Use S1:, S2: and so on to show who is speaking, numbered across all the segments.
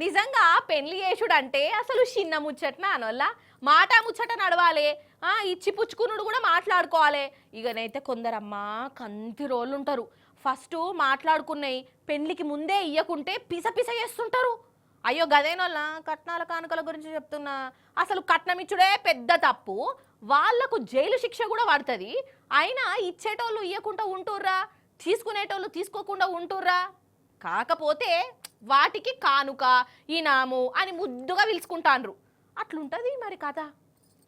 S1: నిజంగా పెళ్లి చేసుడంటే అసలు చిన్న ముచ్చట్న అనొల్ల మాట ముచ్చట నడవాలి. ఇచ్చి పుచ్చుకునుడు కూడా మాట్లాడుకోవాలి. ఇకనైతే కొందరమ్మా కంతి రోళ్ళు ఉంటారు. ఫస్ట్ మాట్లాడుకున్నాయి పెళ్లికి ముందే ఇయ్యకుంటే పిస పిస చేస్తుంటారు. అయ్యో గదేనోళ్ళ కట్నాల కానుకల గురించి చెప్తున్నా. అసలు కట్నం ఇచ్చుడే పెద్ద తప్పు. వాళ్లకు జైలు శిక్ష కూడా పడుతుంది. అయినా ఇచ్చేటోళ్ళు ఇయ్యకుండా ఉంటుర్రా, తీసుకునేటోళ్ళు తీసుకోకుండా ఉంటుర్రా. కాకపోతే వాటికి కానుక ఈనాము అని ముద్దుగా పిలుచుకుంటాండ్రు. అట్లుంటది మరి కథ.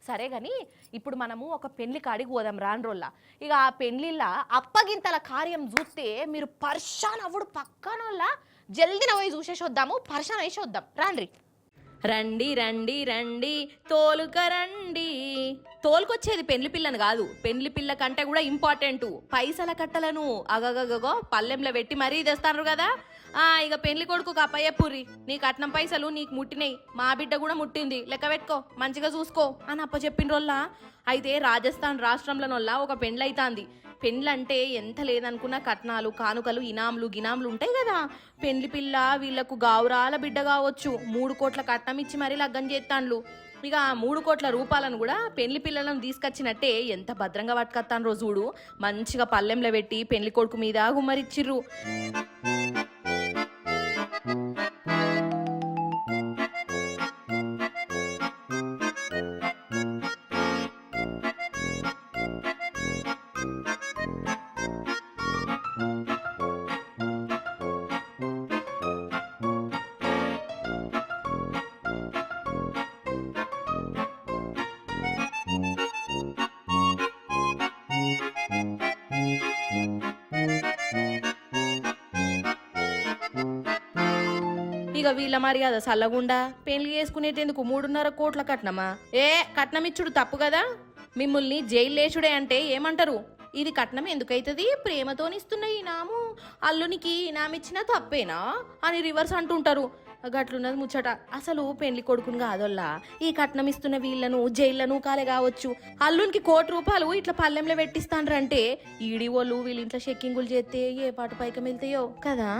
S1: సరే గాని ఇప్పుడు మనము ఒక పెళ్లి కాడికి పోదాం రాను రోల్లా. ఇక ఆ పెళ్లిళ్ళ అప్పగింతల కార్యం చూస్తే మీరు పర్షాన్ అవ్వడు పక్కనోళ్ళ జల్దిన పోయి చూసేసి వద్దాము, పర్షాన్ వేసి వద్దాం రాండ్రి. రండి రండి రండి తోలుక రండి. తోలుకొచ్చేది పెళ్లి పిల్లను కాదు, పెళ్లి పిల్ల కంటే కూడా ఇంపార్టెంట్ పైసల కట్టలను అగగగగో పల్లెంలో పెట్టి మరీ తెస్తారు కదా. ఇక పెళ్లి కొడుకు కప్పయ్యపురి నీ కట్నం పైసలు నీకు ముట్టినాయి, మా బిడ్డ కూడా ముట్టింది, లెక్క పెట్టుకో, మంచిగా చూసుకో అని అప్ప చెప్పిన రోల్లా. అయితే రాజస్థాన్ రాష్ట్రంలోనొల్లా ఒక పెండ్లైతాంది. పెండ్లంటే ఎంత లేదనుకున్న కట్నాలు కానుకలు ఇనాములు గినాములు ఉంటాయి కదా. పెండ్లి పిల్ల వీళ్లకు గావురాల బిడ్డ కావచ్చు, 3 కోట్ల కట్నం ఇచ్చి మరీ లగ్గం చేస్తాండ్లు. ఇక 3 కోట్ల రూపాయలను కూడా పెళ్లి పిల్లలను తీసుకొచ్చినట్టే ఎంత భద్రంగా పట్టుకొత్తాను రోజుడు. మంచిగా పల్లెంలో పెట్టి పెళ్లి కొడుకు మీద గుమ్మరిచ్చిర్రు. ఇక వీళ్ళ మర్యాద సల్లగుండా పెళ్లి చేసుకునేటందుకు 3.5 కోట్ల కట్నమా? కట్నం ఇచ్చుడు తప్పు కదా. మిమ్మల్ని జైల్లేసుడే అంటే ఏమంటారు? ఇది కట్నం ఎందుకైతుంది, ప్రేమతోనిస్తున్న ఈనాము అల్లునికి ఈనామిచ్చిన తప్పేనా అని రివర్స్ అంటుంటారు. గట్లున్నది ముచ్చట. అసలు పెళ్లి కొడుకుని కాదోల్లా ఈ కట్నం ఇస్తున్న వీళ్ళను జైళ్లను కాలే కావచ్చు. అల్లునికి 1 కోటి రూపాయలు ఇట్లా పల్లెంలో పెట్టిస్తాండ్రంటే ఈడి వాళ్ళు వీళ్ళ ఇంట్లో చెక్కింగులు చేస్తే ఏ పాటు పైకి వెళ్తాయో కదా.